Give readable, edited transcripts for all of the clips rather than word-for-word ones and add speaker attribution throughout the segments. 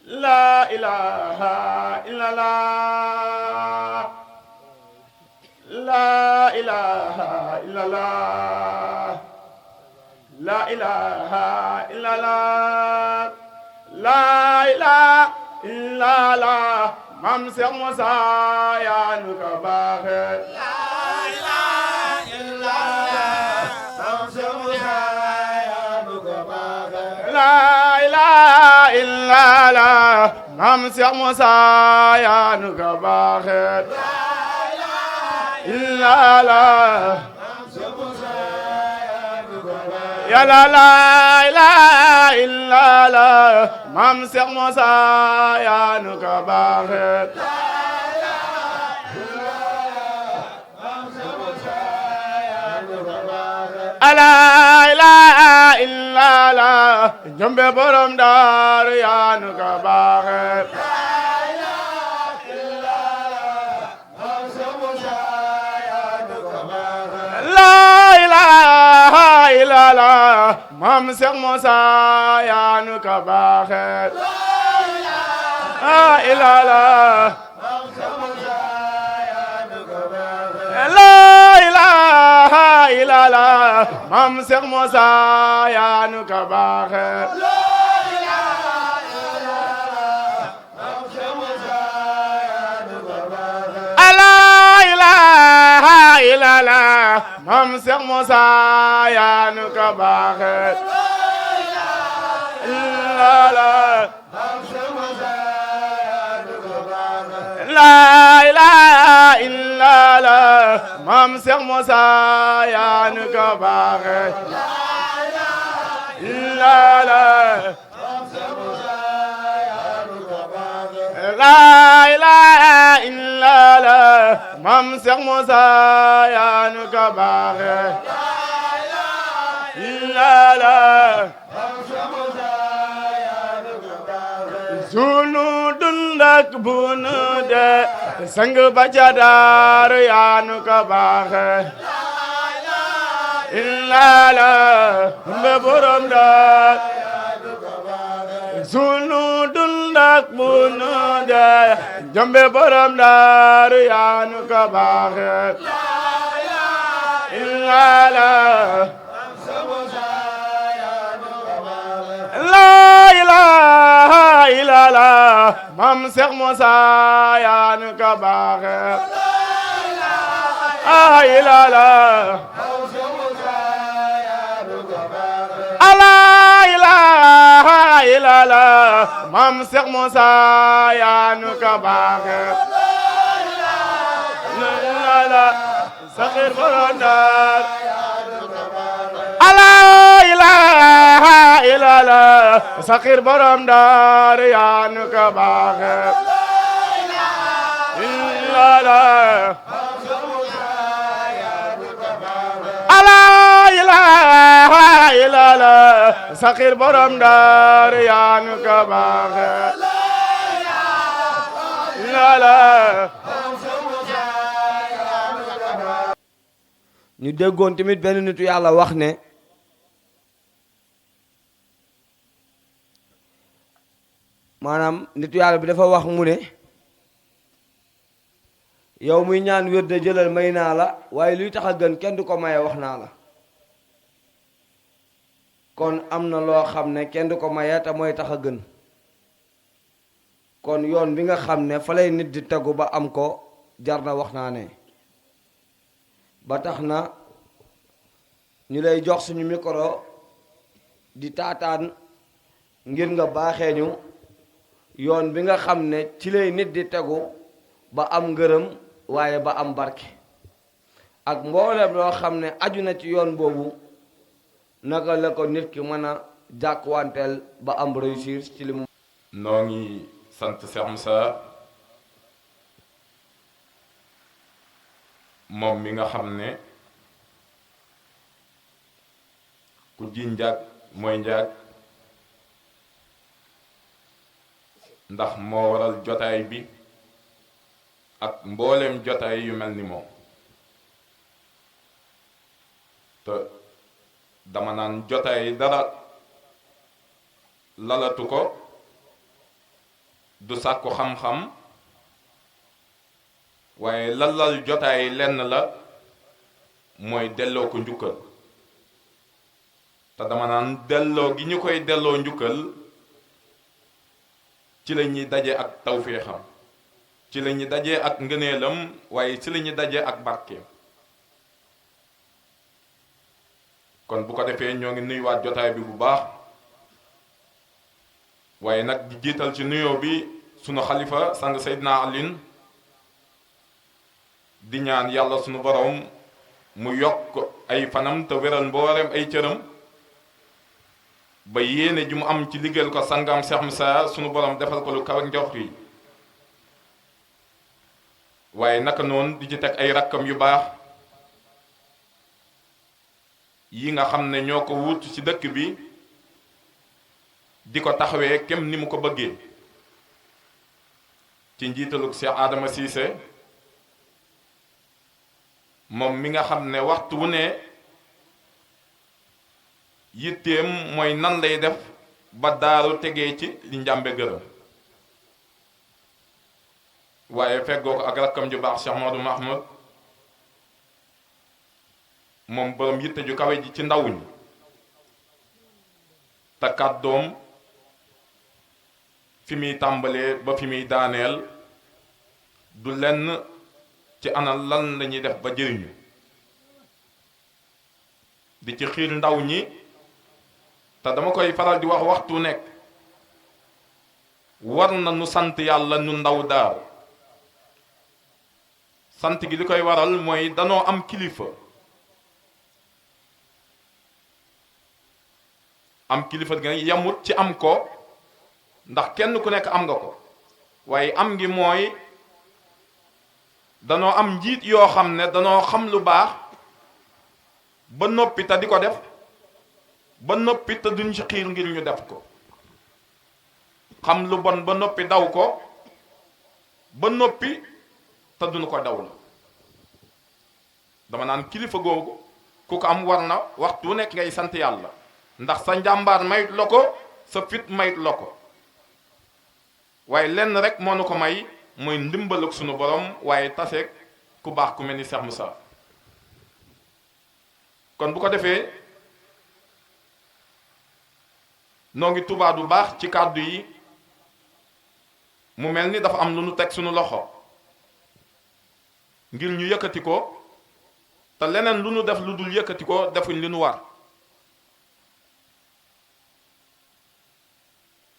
Speaker 1: La ilaha illallah. La ilaha illallah. La ilaha illallah. La ilaha illallah. Mam Cheikh Moussa yaa nu ko baaxee. La ilaha illallah. Mam Cheikh Moussa yaa nu ko baaxee. La ilaha illallah. Mam Cheikh Moussa yaa nu ko baaxee. La ilaha illallah. Yàlla la ilaha illallah Mam Cheikh Moussa yaa nu ko baaxee. La ilaha illallah Njombe borom Daaru yaa nu ko baaxee. Mam Cheikh Moussa yaa nu ko baaxee. La ilaha illallah Mam Cheikh Moussa yaa nu ko baaxee. La ilaha illallah Mam Cheikh Moussa yaa nu ko baaxee. La ilaha illallah Mam Cheikh Moussa yaa nu ko baaxee. La ilaha illallah Mam Cheikh Moussa yaa nu ko baaxee. Sunu dund ak bu nu dee sang ba ca Daaru yaa nu ko baaxee. Mbe borom Daaru sunu dund ak bu nu dee Njombe borom Daaru yaa nu ko baaxee. La ilaha illallah Mam Cheikh Moussa yaa nu ko baaxee. La ilaha illallah Mam Cheikh Moussa yaa nu ko baaxee. Saxir borom Daaru la ilaha illallah Saxir borom Daaru yaa nu ko baaxee. La ilaha illallah Saxir borom Daaru yaa nu ko baaxee.
Speaker 2: ñu déggoon tamit benn nitu yàlla wax ne maanaam nitu yàlla bi dafa wax mu ne yow muy ñaan wér de jëlal may naa la waaye luy tax a gën kenn du ko maye wax naa la kon am na loo xam ne kenn du ko maye te mooy tax a gën kon yoon bi nga xam ne fa lay nit di tegu ba am ko jar na wax naa ne ba tax na ñu lay jox suñu micro di taataan ngir nga baaxee ñu yoon bi nga xam ne ci lay nit di tegu ba am ngërëm waaye ba am barke ak mboolem loo xam ne aju na ci yoon boobu naka la ko nit ki mën a jàkkuwanteel ba am réussir ci li mu.
Speaker 3: noo ngi sant Cheikh Moussa moom mi nga xam ne ku ji njaag mooy njaag ndax moo waral jotaay bi ak mboolem jotaay yu mel ni moom te dama naan jotaay dara lalatu ko du sàkku xam-xam waaye lalal jotaay lenn la mooy delloo ko njukkal te dama naan delloo gi ñu koy delloo njukkal ci la ñuy daje ak tawféexam ci la ñuy daje ak ngëneelam waaye ci la ñuy daje ak barkeem kon bu ko defee ñoo ngi nuyuwaat jotaay bi bu baax waaye nag di jiital ci nuyoo bi sunu xalifa sang Seydina Alioune di ñaan yàlla sunu borom mu yokk ay fanam te wéral mboolem ay cëram ba yéene ji mu am ci liggéeyal ko sangam Cheikh Moussa sunu borom defal ko lu kaw ak njort yi waaye naka noonu di ci teg ay rakkam yu baax yi nga xam ne ñoo ko wut ci dëkk bi di ko taxawee kem ni mu ko bëggee ci njiitalug Cheikh Adama Cissé moom mi nga xam ne waxtu wu ne yitteem mooy nan lay def ba daaru tegee ci li njàmbe gërëm waaye feggoo ko ak rakkam ju baax Cheikh Modou Mahmoud moom borom yitte ju kawe ji ci ndaw ñi te kàddoom fi muy tàmbalee ba fi muy daaneel du lenn ci ana lan lañuy def ba jëriñu di ci xiir ndaw ñi te dama koy faral di wax waxtu nekk war na nu sant yàlla nu ndaw daaru sant gi li koy waral mooy danoo am kilifa am kilifa gi yamut ci am ko ndax kenn ku nekk am nga ko waaye am ngi mooy danoo am njiit yoo xam ne danoo xam lu baax ba noppi te di ko def ba noppi te duñ ci xiir ngir ñu def ko xam lu bon ba noppi daw ko ba noppi te duñu ko daw la dama naan kilifa googu ku ko am war na waxtu wu nekk ngay sant yàlla ndax sa njàmbaar mayut la ko sa fit mayut la ko waaye lenn rek moo nu ko may mooy ndimbal ak sunu borom waaye taseeg ku baax ku mel ni Cheikh Moussa kon bu ko defee noo ngi tubaab bu baax ci kàddu yi mu mel ni dafa am lu nu teg sunu loxo ngir ñu yëkkati ko te leneen lu nu def lu dul yëkkati ko defuñ li nu war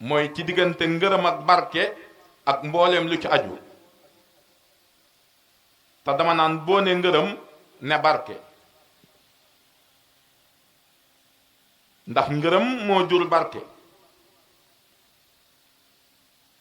Speaker 3: mooy ci diggante ngërëm ak barke ak mbooleem lu ci aju te dama naan boo ne ngërëm ne barke ndax ngërëm moo jur barke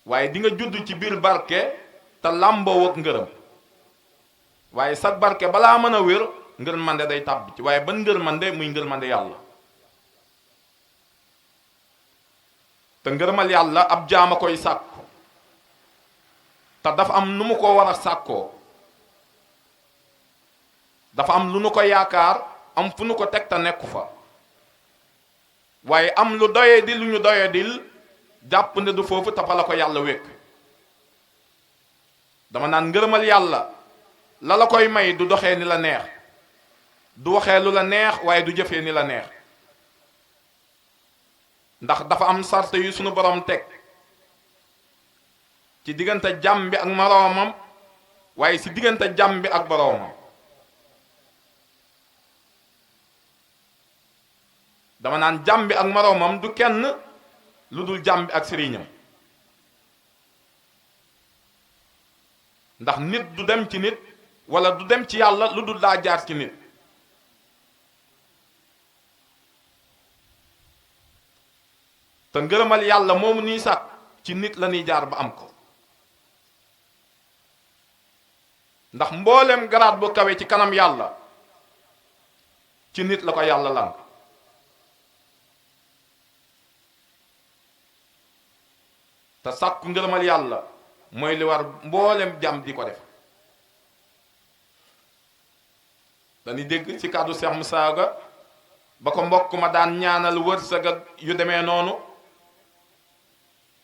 Speaker 3: waaye di nga judd ci biir barke te làmboo ak ngërëm waaye sag barke balaa mën a wér ngërmande day tàbb ci waaye ban ngërmande muy ngërmande yàlla te ngërëmal yàlla ab jaama koy sàkku te dafa am nu mu ko war a sàkkoo dafa am lu nu ko yaakaar am fu nu ko teg te nekku fa waaye am lu doye di lu ñu doye dil jàpp ne du foofu te fa la ko yàlla wékk dama naan ngërëmal yàlla la la koy may du doxee ni la neex du waxee lu la neex waaye du jëfee ni la neex ndax dafa am sart yu sunu borom teg ci diggante jàmm bi ak moroomam waaye si diggante jàmm bi ak boroomam dama naan jàmm bi ak moroomam du kenn lu dul jàmm bi ak sëriñam ndax nit du dem ci nit wala du dem ci yàlla lu dul daa jaar ci nit te ngërëmal yàlla moomu nii sàkk ci nit la ñuy jaar ba am ko ndax mboolem garaat bu kawe ci kanam yàlla ci nit la ko yàlla lan te sàkku ngërëmal yàlla mooy li war mboolem jàmm di ko def dañuy dégg ci kàddu Cheikh Moussa ga ba ko mbokk ma daan ñaanal wërsëg ak yu demee noonu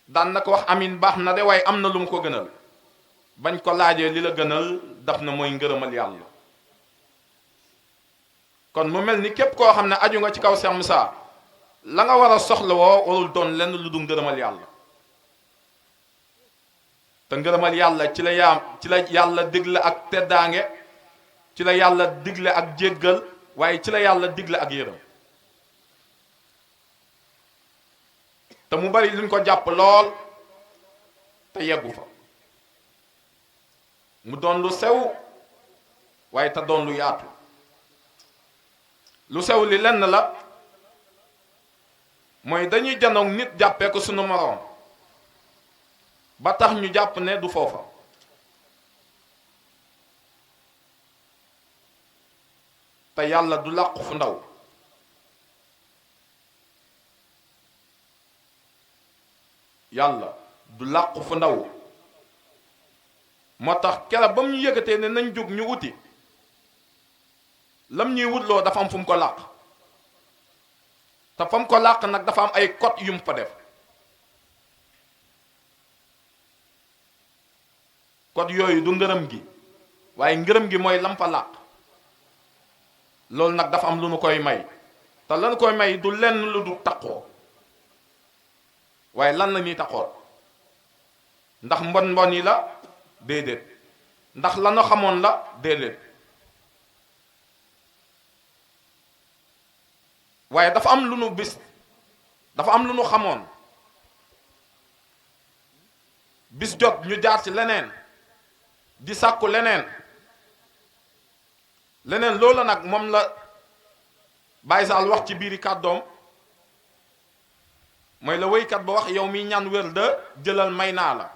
Speaker 3: daan na ko wax amin baax na de waaye am na lu mu ko gënal bañ ko laajee li la gënal daf na mooy ngërëmal yàlla. kon mu mel ni képp koo xam ne aju nga ci kaw Cheikh Moussa la nga war a soxla woo warul doon lenn lu du ngërëmal yàlla. te ngërëmal yàlla ci la yàlla digle ak teddaange, ci la yàlla digle ak jéggal, waaye ci la yàlla digle ak yërëm. te mu bari luñ ko jàpp lool te yeggu fa, mu doon lu sew waaye te doon lu yaatu. lu sew li lenn la mooy dañuy janoog nit jàppee ko sunu moroom ba tax ñu jàpp ne du foofa. te yàlla du làqu fu ndaw. yàlla du làqu fu ndaw moo tax kera ba mu ñu yëgatee ne nañ jóg ñu wuti lam ñuy wutloo dafa am fu mu ko làq, te fa mu ko làq nag dafa am ay code yu mu fa def. code yooyu du ngërëm gi, waaye ngërëm gi mooy lam fa làq. loolu nag dafa am lu nu koy may, te lan koy may du lenn lu du taqoo. waaye lan la ñuy taqoo? ndax mbon mbon yi la? déedéet. ndax lanu xamoon la? déedéet. waaye dafa am lu nu dafa am lu nu xamoon bis jot ñu jaar ci leneen di sàkku leneen loola nag moom la Baye Sall wax ci biiri kàddoom, mooy la wéykat ba wax yow mi ñaan wér de jëlal may naa la,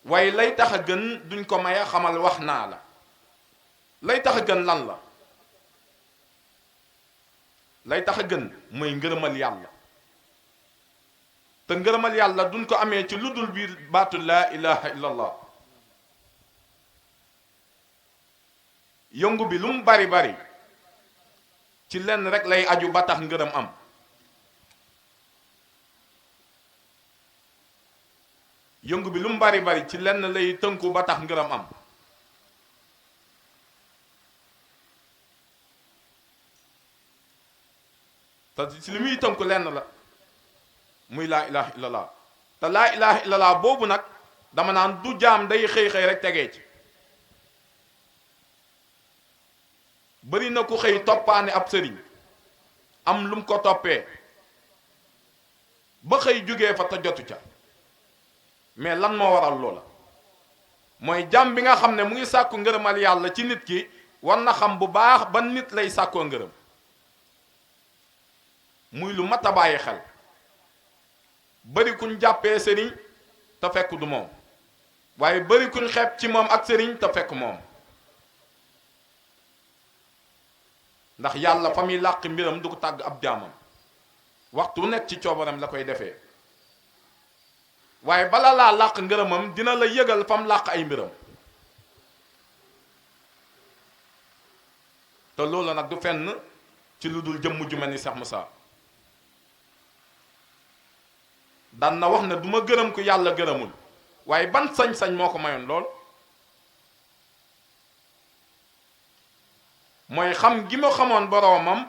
Speaker 3: waaye lay tax a gën duñ ko maye xamal wax naa la. lay tax a gën lan la? lay tax a gën mooy ngërëmal yàlla. te ngërëmal yàlla duñ ko amee ci lu dul biir baatu laa ilaha illallah. yëngu bi lu mu bari bari ci lenn rek lay aju ba tax ngërëm am. yëngu bi lu mu bari bari ci lenn lay tënku ba tax ngërëm am. te ci li muy tënku lenn la muy laa ilaha illallah. te laa ilaha illallah boobu nag dama naan du jaam day xëy xëy rek tegee ci. bari na ku xëy toppaane ab sëriñ am lum ko toppee ba xëy jógee fa te jotu ca. mais lan moo waral loola? mooy jaam bi nga xam ne mu ngi sàkku ngërëmal yàlla ci nit ki war na xam bu baax ba nit lay sàkkoo ngërëm. muy lu mat a bàyyi xel. bari kuñ jàppee sëriñ te fekk du moom, waaye bari kuñ xeeb ci moom ak sëriñ te fekk moom. ndax yàlla fa muy làq mbiram du ko tàgg ab jaamam, waxtu nekk ci coobaram la koy defee. waaye bala laa làq ngërëmam dina la yëgal fam làq ay mbiram. te loolu nag du fenn ci lu dul jëmm ju mel ni Cheikh Moussa. daan na wax ne du ma gërëm ku yàlla gërëmul, waaye ban sañ-sañ moo ko mayoon lool? mooy xam gi ma xamoon boroomam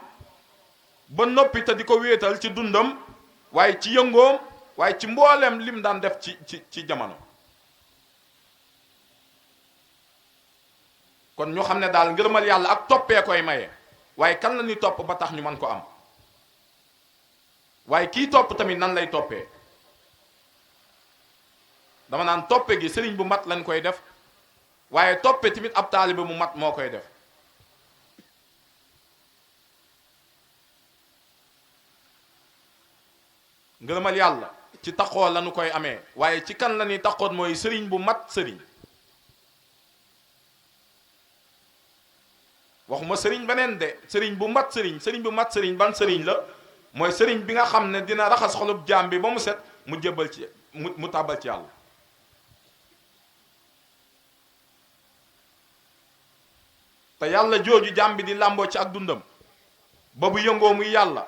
Speaker 3: ba noppi te di ko wéetal ci dundam, waaye ci yëngoom, waaye ci mbooleem lim daan def ci jamono. kon ñu xam ne daal ngërëmal yàlla ak toppee koy maye, waaye kan la ñuy topp ba tax ñu mën ko am? waaye kii topp tamit nan lay toppee? dama naan toppe gi sëriñ bu mat lañ koy def, waaye toppe tamit ab taalibe mu mat moo koy def. ngërëmal yàlla ci taxoo lañu koy amee, waaye ci kan la ñuy taxoot mooy sëriñ bu mat sëriñ. waxuma sëriñ beneen de, sëriñ bu mat sëriñ. sëriñ bu mat sëriñ ban sëriñ la? mooy sëriñ bi nga xam ne dina raxas xolub jaam bi ba mu set mu jébbal ci mu tàbbal ci yàlla. te yàlla jooju jaam bi di làmboo ci ak dundam ba bu yëngoo muy yàlla,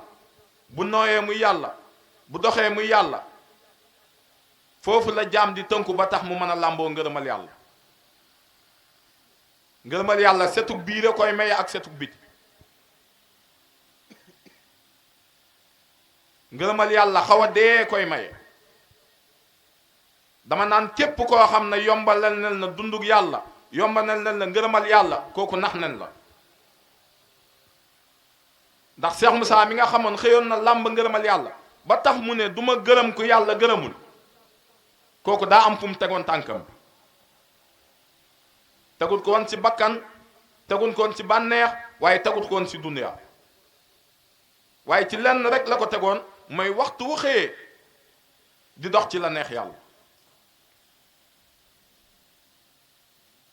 Speaker 3: bu nooyee muy yàlla, bu doxee muy yàlla. foofu la jaam di tënku ba tax mu mën a làmboo ngërëmal yàlla. ngërëmal yàlla setug biire koy maye ak setug biti. ngërëmal yàlla xaw a dee koy maye. dama naan képp koo xam ne yombalal nel na dundug yàlla, yombalal nel na ngërëmal yàlla, kooku nax nen la. ndax Cheikh Moussa mi nga xamoon xëyoon na làmb ngërëmal yàlla ba tax mu ne du ma gërëm ku yàlla gërëmul, kooku daa am fu mu tegoon tànkam bi. tegut ko woon ci bakkan, tegut ko woon ci bànneex, waaye tegut ko woon ci dunya. waaye ci lenn rek la ko tegoon, mooy waxtu wu xëyee di dox ci la neex yàlla.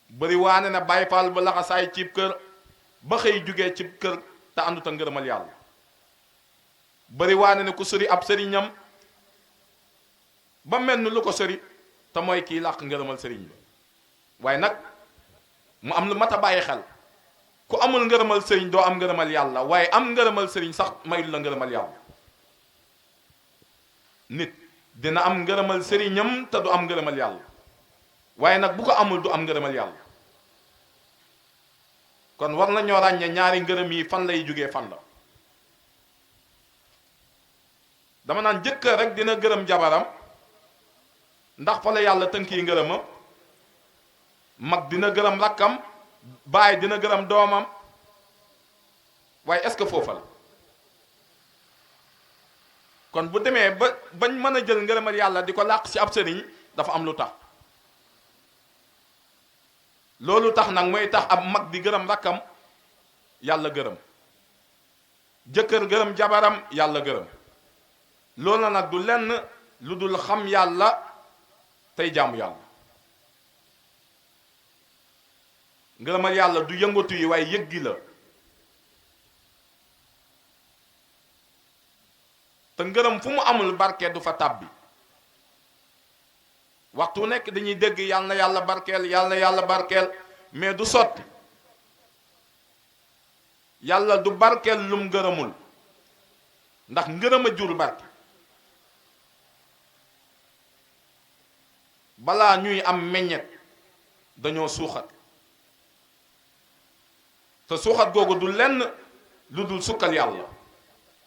Speaker 3: bëri waane na Baay Faal ba laxasaay cib kër ba xëy jugee cib kër te àndut a ngërëmal yàlla. bëri waane ne ku sëri ab sëriñam ba mel ni lu ko sëri te mooy kii làq ngërëmal sëriñ bi. waaye nag mu am lu mat a bàyyi xel, ku amul ngërëmal sëriñ doo am ngërëmal yàlla, waaye am ngërëmal sëriñ sax mayul la ngërëmal yàlla. nit dina am ngërëmal sëriñam te du am ngërëmal yàlla, waaye nag bu ko amul du am ngërëmal yàlla. kon war nañoo ràññee ñaari ngërëm yi fan lay jógee fan la. dama naan jëkkër rek dina gërëm jabaram ndax fa la yàlla tënki ngërëmam, mag dina gërëm rakkam, baay dina gërëm doomam, waaye est-ce que foofa la. kon bu demee ba bañ mën a jël ngërëmal yàlla di ko làq ci ab sëriñ dafa am lu tax. loolu tax nag mooy tax ab mag di gërëm rakkam, yàlla gërëm, jëkkër gërëm jabaram, yàlla gërëm. loolu na nag du lenn lu dul xam yàlla tey jaamu yàlla. ngërëmal yàlla du yëngatu yi waaye yëg gi la. te ngërëm fu mu amul barke du fa tàbbi. waxtu nekk dañuy dégg yàlla na yàlla barkeel, yàlla na yàlla barkeel, mais du sotti. yàlla du barkeel lum ngërëmul, ndax ngërëm a jur barke. balaa ñuy am meññet dañoo suuxat, te suuxat googu du lenn lu dul sukkal yàlla.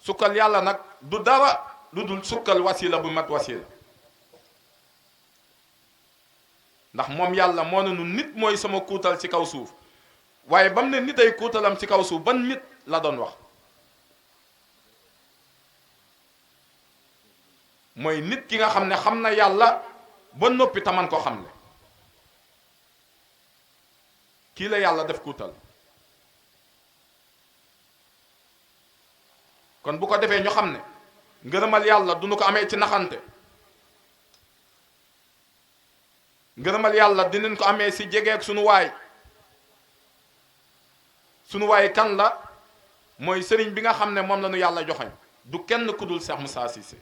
Speaker 3: sukkal yàlla nag du dara lu dul sukkal wasila bu mat wasila. ndax moom yàlla moo ne nu nit mooy sama kuutal ci kaw suuf, waaye ba mu ne nit ay kuutalam ci kaw suuf ban nit la doon wax. mooy nit ki nga xam ne xam na yàlla ba noppi taman ko xam ne kii la yàlla def kuutal. kon bu ko defee ñu xam ne ngërëmal yàlla du ñu ko amee ci naxante. ngërëmal yàlla dinañ ko amee ci jegeek sunu waay. sunu waay kan la? mooy sëriñ bi nga xam ne moom la ñu yàlla joxañ, du kenn ku dul Cheikh Moussa Cissé.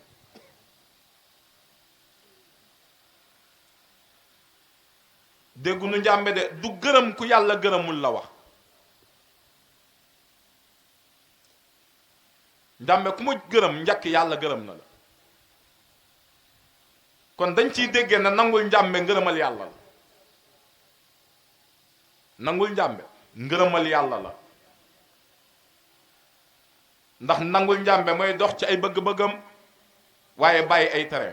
Speaker 3: déggu nu njàmbe de, du gërëm ku yàlla gërëmul la wax. njàmbe ku ma gërëm njëkk yàlla gërëm na la. kon dañ ciy déggee na nangul njàmbe ngërëmal yàlla la. nangul njàmbe ngërëmal yàlla la. ndax nangul njàmbe mooy dox ci ay bëgg-bëggam waaye bàyyi ay tere.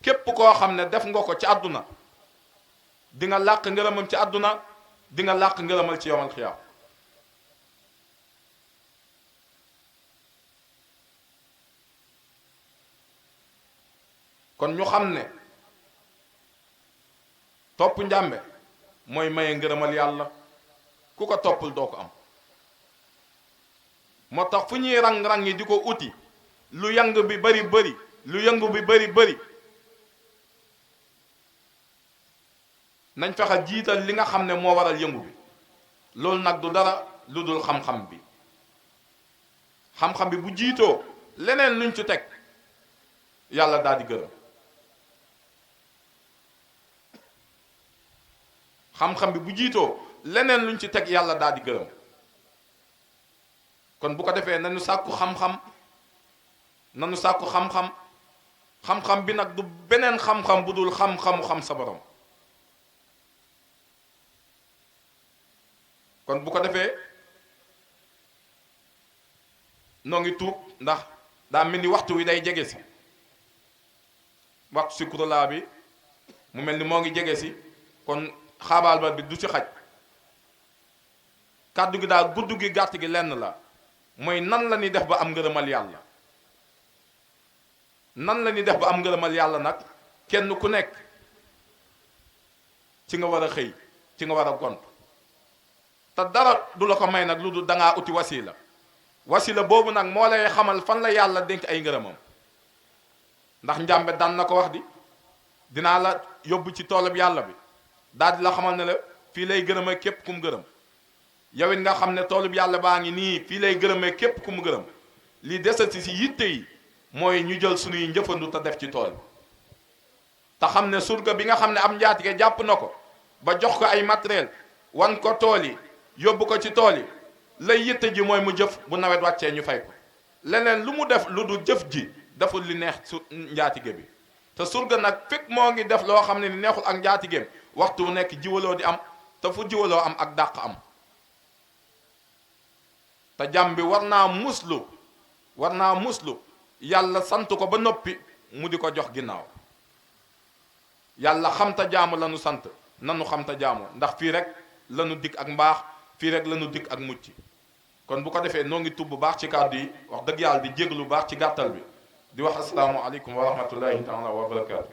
Speaker 3: képp koo xam ne def nga ko ci àdduna di nga làq ngërëmam ci àdduna, di nga làq ngërëmal ci yawmal xiyaam. kon ñu xam ne topp njàmbe mooy maye ngërëmal yàlla, ku ko toppul doo ko am. moo tax fu ñuy rang-rang yi di ko uti, lu yang bi bari bari, lu yëngu bi bari bari, nañ fexe jiital li nga xam ne moo waral yëngu bi. loolu nag du dara lu dul xam-xam bi. xam-xam bi bu jiitoo leneen luñ ci teg yàlla daal di gërëm. xam-xam bi bu jiitoo leneen luñ ci teg yàlla daal di gërëm. kon bu ko defee nañu sàkku xam-xam nañu sàkku xam-xam xam-xam bi nag du beneen xam-xam bu dul xam-xamu xam sa borom kon bu ko defee noo ngi tuub ndax daa mel ni waxtu wi day jege si waxtu si kuralaa bi mu mel ni moo ngi jege si kon xaabaal ba bi du ci xaj kàddu gi daal gudd gi gàtt gi lenn la mooy nan la ñuy def ba am ngërëmal yàlla nan la ñuy def ba am ngërëmal yàlla nag kenn ku nekk ci nga war a xëy ci nga war a gont te dara du la ko may nag lu dul dangaa uti wasila boobu nag moo lay xamal fan la yàlla dénk ay ngërëmam ndax njàmbe daan na ko wax di dinaa la yóbbu ci toolab yàlla bi daal di la xamal ne la fii lay gërëmee képp ku mu gërëm yow it nga xam ne toolub yàlla baa ngi nii fii lay gërëmee képp ku mu gërëm li desati si yitte yi mooy ñu jël suñuy njëfandu te def ci tool te xam ne surga bi nga xam ne am njaatige jàpp na ko ba jox ko ay matériel wan ko tool yi yóbbu ko ci tool yi lay yitte ji mooy mu jëf bu nawet wàccee ñu fay ko leneen lu mu def lu du jëf ji deful li neex su njaatige bi te surga nag fekk moo ngi def loo xam ne ni neexul ak njaatigeem waxtu wu nekk jiwaloo di am te fu jiwaloo am ak dàq am te jàmm bi war naa muslu yàlla sant ko ba noppi mu di ko jox ginnaaw yàlla xam ta jaamu la nu sant nanu xam ta jaamu ndax fii rek la nu dikk ak mbaax fii rek la nu dikk ak mucc kon bu ko defee noo ngi tubb bu baax ci kàddu yi wax dëgg yàlla di jéglu baax ci gàttal bi di wax asalaamu aleykum wa rahmatullahi taala wa barakaatu